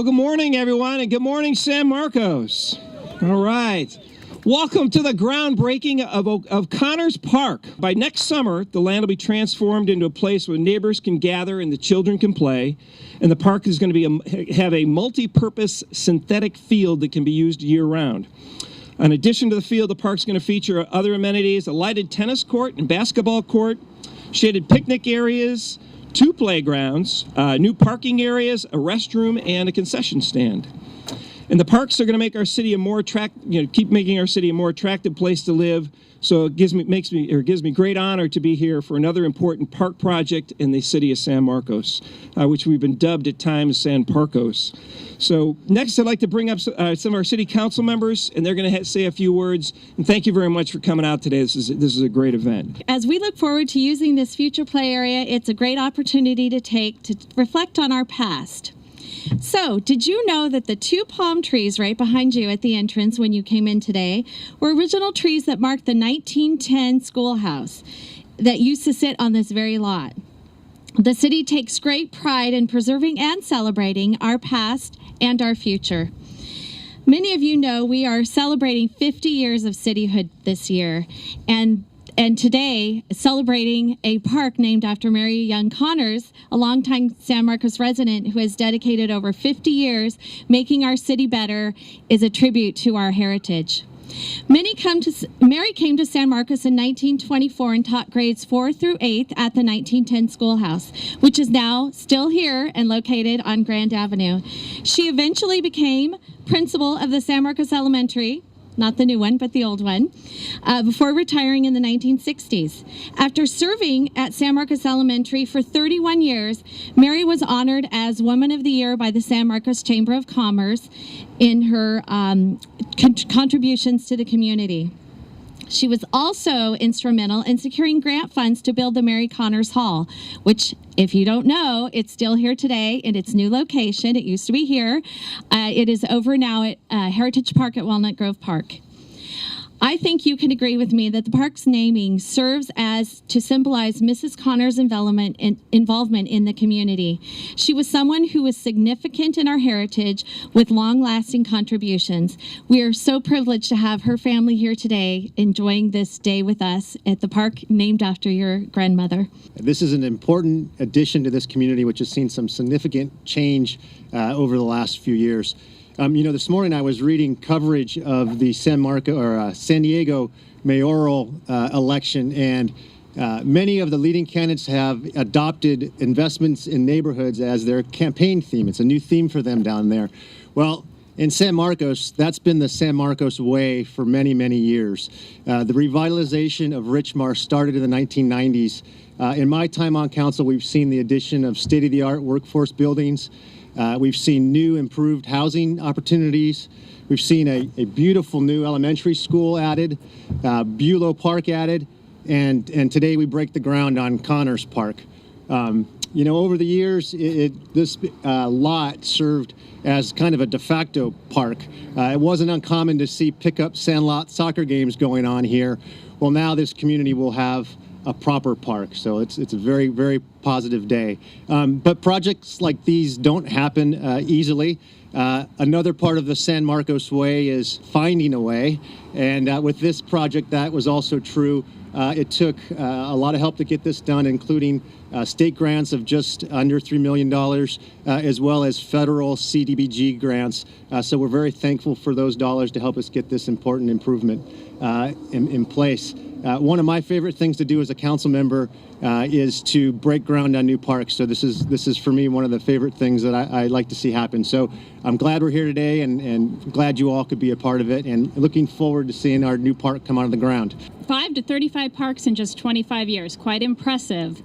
Well, good morning, everyone, and good morning, San Marcos. All right. Welcome to the groundbreaking of Connors Park. By next summer, the land will be transformed into a place where neighbors can gather and the children can play. And the park is going to have a multi-purpose synthetic field that can be used year-round. In addition to the field, the park's going to feature other amenities, a lighted tennis court and basketball court, shaded picnic areas, 2 playgrounds, new parking areas, a restroom, and a concession stand. And the parks are going to make our city a more attractive, keep making our city a more attractive place to live. So it gives me great honor to be here for another important park project in the city of San Marcos, which we've been dubbed at times San Parcos. So next, I'd like to bring up some of our city council members, and they're going to say a few words. And thank you very much for coming out today. This is a great event. As we look forward to using this future play area, it's a great opportunity to reflect on our past. So, did you know that the 2 palm trees right behind you at the entrance when you came in today were original trees that marked the 1910 schoolhouse that used to sit on this very lot? The city takes great pride in preserving and celebrating our past and our future. Many of you know we are celebrating 50 years of cityhood this year, and today celebrating a park named after Mary Young Connors, a longtime San Marcos resident who has dedicated over 50 years making our city better, is a tribute to our heritage. Mary came to San Marcos in 1924 and taught grades 4 through 8th at the 1910 schoolhouse, which is now still here and located on Grand Avenue. She eventually became principal of the San Marcos Elementary, not the new one, but the old one, before retiring in the 1960s. After serving at San Marcos Elementary for 31 years, Mary was honored as Woman of the Year by the San Marcos Chamber of Commerce in her contributions to the community. She was also instrumental in securing grant funds to build the Mary Connors Hall, which, if you don't know, it's still here today in its new location. It used to be here. It is over now at Heritage Park at Walnut Grove Park. I think you can agree with me that the park's naming serves as to symbolize Mrs. Connors' involvement in the community. She was someone who was significant in our heritage with long-lasting contributions. We are so privileged to have her family here today enjoying this day with us at the park named after your grandmother. This is an important addition to this community, which has seen some significant change over the last few years. This morning I was reading coverage of the San Diego mayoral election, and many of the leading candidates have adopted investments in neighborhoods as their campaign theme. It's a new theme for them down there. Well, in San Marcos, that's been the San Marcos way for many, many years. The revitalization of Richmar started in the 1990s. In my time on council, we've seen the addition of state-of-the-art workforce buildings. We've seen new improved housing opportunities. We've seen a beautiful new elementary school added, Bulow Park added, and today we break the ground on Connors Park. Over the years, this lot served as kind of a de facto park. It wasn't uncommon to see pickup sandlot soccer games going on here. Well, now this community will have a proper park, so it's a very, very positive day. But projects like these don't happen easily. Another part of the San Marcos way is finding a way, and with this project that was also true. It took a lot of help to get this done, including state grants of just under $3 million, as well as federal CDBG grants. So we're very thankful for those dollars to help us get this important improvement in place. One of my favorite things to do as a council member is to break ground on new parks. So this is for me one of the favorite things that I like to see happen. So I'm glad we're here today, and glad you all could be a part of it, and looking forward to seeing our new park come out of the ground. 5 to 35 parks in just 25 years, quite impressive.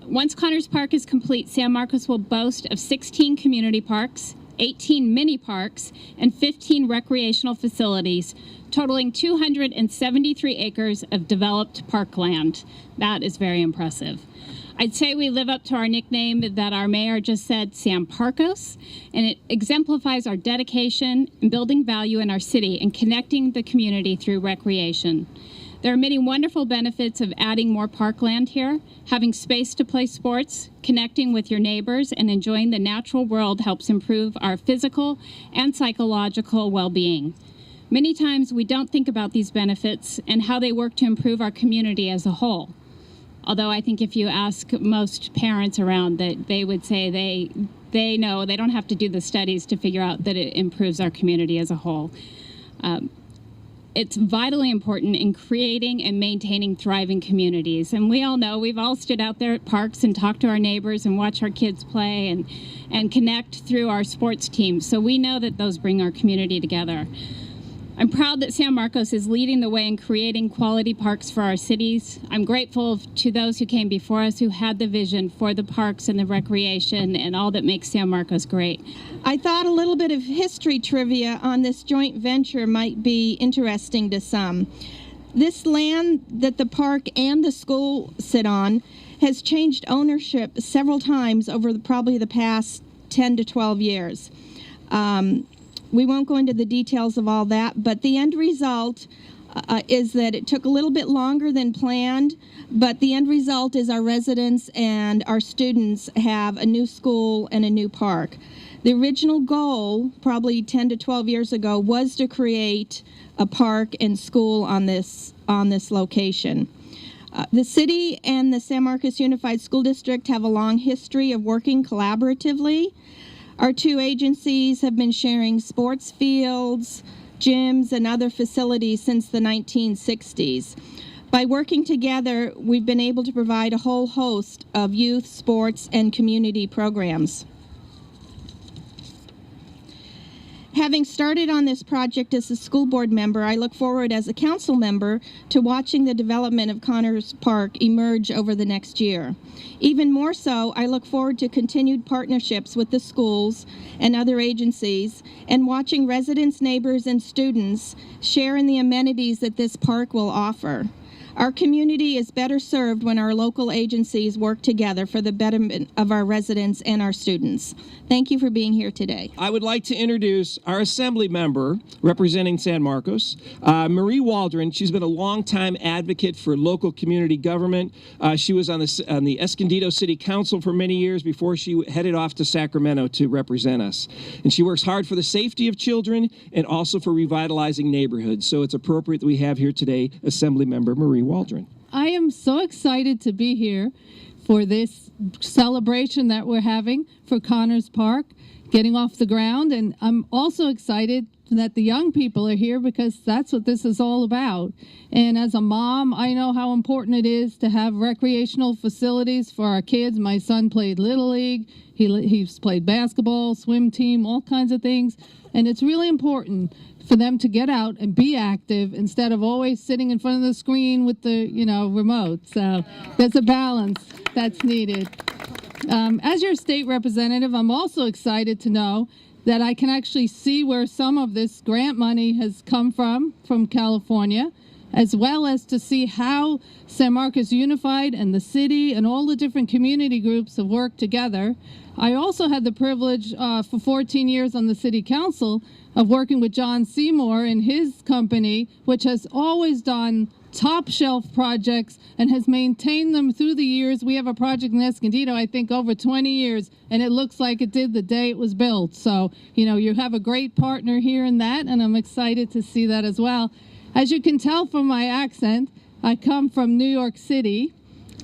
Once Connors Park is complete, San Marcos will boast of 16 community parks, 18 mini parks, and 15 recreational facilities, totaling 273 acres of developed parkland. That is very impressive. I'd say we live up to our nickname that our mayor just said, San Parcos, and it exemplifies our dedication in building value in our city and connecting the community through recreation. There are many wonderful benefits of adding more parkland here. Having space to play sports, connecting with your neighbors, and enjoying the natural world helps improve our physical and psychological well-being. Many times we don't think about these benefits and how they work to improve our community as a whole. Although I think if you ask most parents around, that they would say they know, they don't have to do the studies to figure out that it improves our community as a whole. It's vitally important in creating and maintaining thriving communities. And we all know, we've all stood out there at parks and talked to our neighbors and watched our kids play and connect through our sports teams. So we know that those bring our community together. I'm proud that San Marcos is leading the way in creating quality parks for our cities. I'm grateful to those who came before us who had the vision for the parks and the recreation and all that makes San Marcos great. I thought a little bit of history trivia on this joint venture might be interesting to some. This land that the park and the school sit on has changed ownership several times over probably the past 10 to 12 years. We won't go into the details of all that, but the end result is that it took a little bit longer than planned, but the end result is our residents and our students have a new school and a new park. The original goal, probably 10 to 12 years ago, was to create a park and school on this location. The city and the San Marcos Unified School District have a long history of working collaboratively. Our two agencies have been sharing sports fields, gyms, and other facilities since the 1960s. By working together, we've been able to provide a whole host of youth, sports, and community programs. Having started on this project as a school board member, I look forward as a council member to watching the development of Connors Park emerge over the next year. Even more so, I look forward to continued partnerships with the schools and other agencies and watching residents, neighbors, and students share in the amenities that this park will offer. Our community is better served when our local agencies work together for the betterment of our residents and our students. Thank you for being here today. I would like to introduce our assembly member representing San Marcos, Marie Waldron. She's been a longtime advocate for local community government. She was on the Escondido City Council for many years before she headed off to Sacramento to represent us. And she works hard for the safety of children and also for revitalizing neighborhoods. So it's appropriate that we have here today Assembly Member Marie Waldron. I am so excited to be here for this celebration that we're having for Connors Park getting off the ground, and I'm also excited that the young people are here because that's what this is all about. And as a mom, I know how important it is to have recreational facilities for our kids. My son played Little League, he's played basketball, swim team, all kinds of things, and it's really important for them to get out and be active instead of always sitting in front of the screen with the, remote. So there's a balance that's needed. As your state representative, I'm also excited to know that I can actually see where some of this grant money has come from California, as well as to see how San Marcos Unified and the city and all the different community groups have worked together. I also had the privilege for 14 years on the city council of working with John Seymour and his company, which has always done top shelf projects and has maintained them through the years. We have a project in Escondido, I think over 20 years, and it looks like it did the day it was built. So, you have a great partner here in that, and I'm excited to see that as well. As you can tell from my accent, I come from New York City.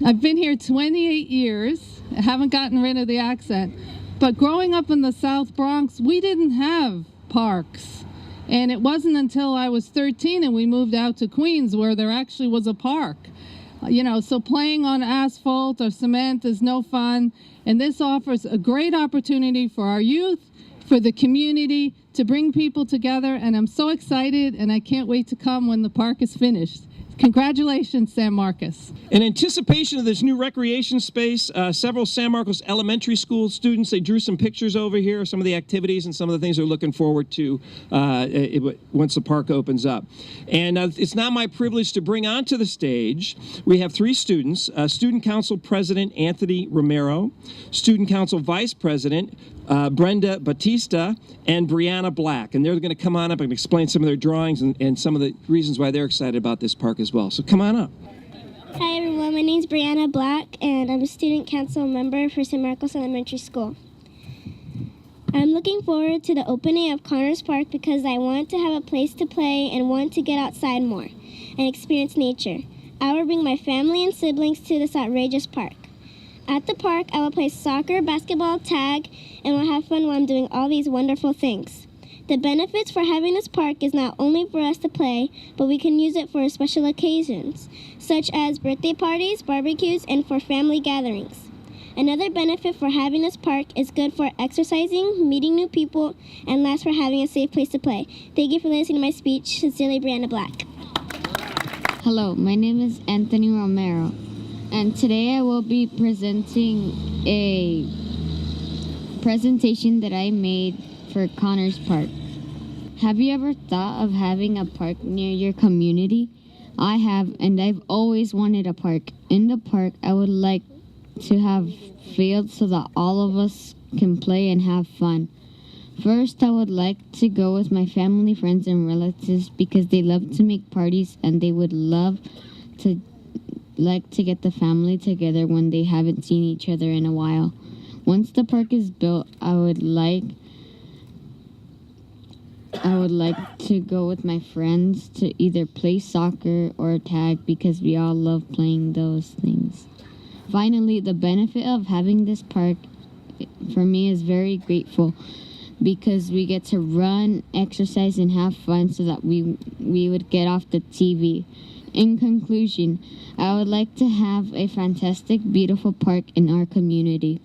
I've been here 28 years. I haven't gotten rid of the accent. But growing up in the South Bronx, we didn't have parks. And it wasn't until I was 13 and we moved out to Queens where there actually was a park. So playing on asphalt or cement is no fun. And this offers a great opportunity for our youth, for the community, to bring people together. And I'm so excited, and I can't wait to come when the park is finished. Congratulations, San Marcos. In anticipation of this new recreation space, several San Marcos elementary school students, they drew some pictures over here of some of the activities and some of the things they're looking forward to once the park opens up. And it's now my privilege to bring onto the stage, we have three students, Student Council President Anthony Romero, Student Council Vice President Brenda Batista, and Brianna Black. And they're going to come on up and explain some of their drawings and some of the reasons why they're excited about this park as as well. So come on up. Hi everyone, my name is Brianna Black and I'm a student council member for San Marcos Elementary School. I'm looking forward to the opening of Connors Park because I want to have a place to play and want to get outside more and experience nature. I will bring my family and siblings to this outrageous park. At the park, I will play soccer, basketball, tag, and will have fun while I'm doing all these wonderful things. The benefits for having this park is not only for us to play, but we can use it for special occasions, such as birthday parties, barbecues, and for family gatherings. Another benefit for having this park is good for exercising, meeting new people, and last for having a safe place to play. Thank you for listening to my speech. Sincerely, Brianna Black. Hello, my name is Anthony Romero, and today I will be presenting a presentation that I made for Connors Park. Have you ever thought of having a park near your community? I have, and I've always wanted a park. In the park, I would like to have fields so that all of us can play and have fun. First, I would like to go with my family, friends, and relatives because they love to make parties and they would love to get the family together when they haven't seen each other in a while. Once the park is built, I would like to go with my friends to either play soccer or tag because we all love playing those things. Finally, the benefit of having this park for me is very grateful because we get to run, exercise, and have fun so that we would get off the TV. In conclusion, I would like to have a fantastic, beautiful park in our community.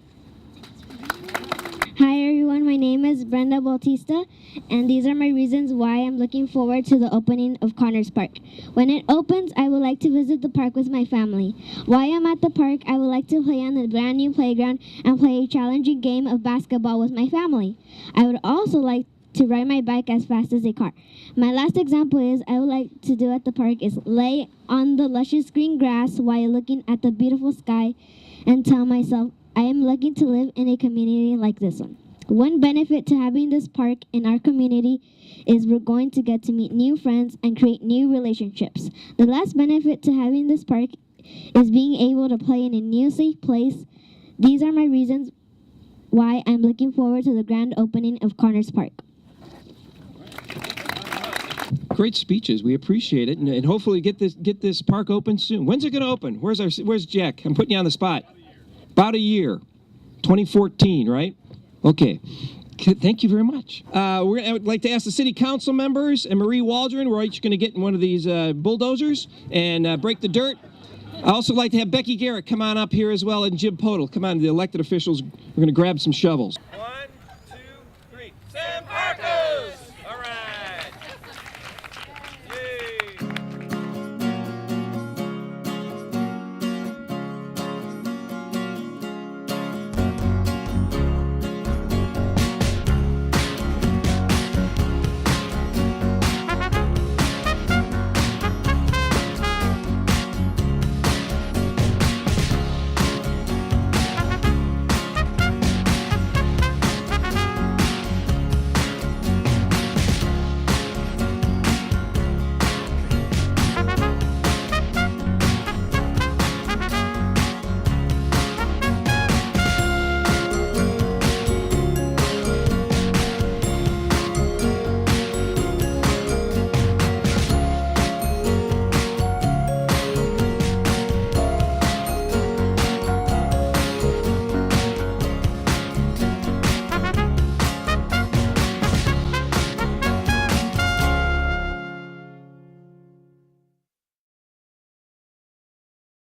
Hi everyone, my name is Brenda Bautista, and these are my reasons why I'm looking forward to the opening of Connors Park. When it opens, I would like to visit the park with my family. While I'm at the park, I would like to play on the brand new playground and play a challenging game of basketball with my family. I would also like to ride my bike as fast as a car. My last example is I would like to do at the park is lay on the luscious green grass while looking at the beautiful sky and tell myself I am lucky to live in a community like this one. One benefit to having this park in our community is we're going to get to meet new friends and create new relationships. The last benefit to having this park is being able to play in a new safe place. These are my reasons why I'm looking forward to the grand opening of Connors Park. Great speeches. We appreciate it, and hopefully get this park open soon. When's it going to open? Where's Jack? I'm putting you on the spot. About a year, 2014, right? Okay. Thank you very much. I would like to ask the city council members and Marie Waldron. We're each going to get in one of these bulldozers and break the dirt. I also like to have Becky Garrett come on up here as well, and Jim Podel. Come on, the elected officials. We're going to grab some shovels. 1,